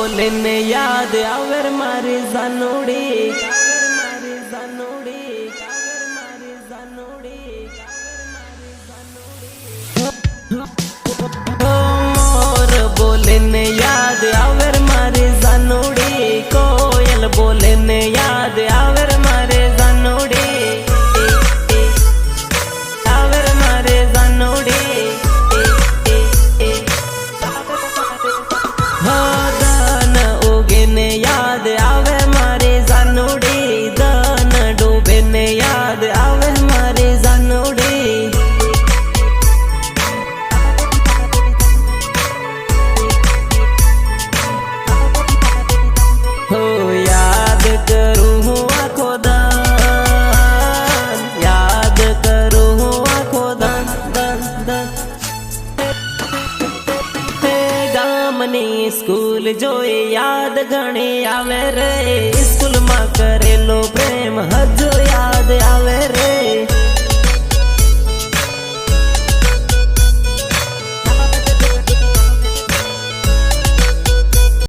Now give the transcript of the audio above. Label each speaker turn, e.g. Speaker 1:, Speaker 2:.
Speaker 1: बोले ने याद आवर मारी जानोड़ी मोर बोले ने याद आवर मारी जानोड़ी कोयल बोले ने याद आवर मारे जानोड़ी आवर मारे जानोड़ी दान उगे ने याद आवे मारे जानोड़ी दान डूबे ने याद आवे मारे जानोड़ी हो याद करूँ हूँ आँखों दान याद करूँ हूँ आँखों दान दान दान गामनी स्कूल जोई याद घणी आवे रे स्कूल में करेलो प्रेम हजो याद आवे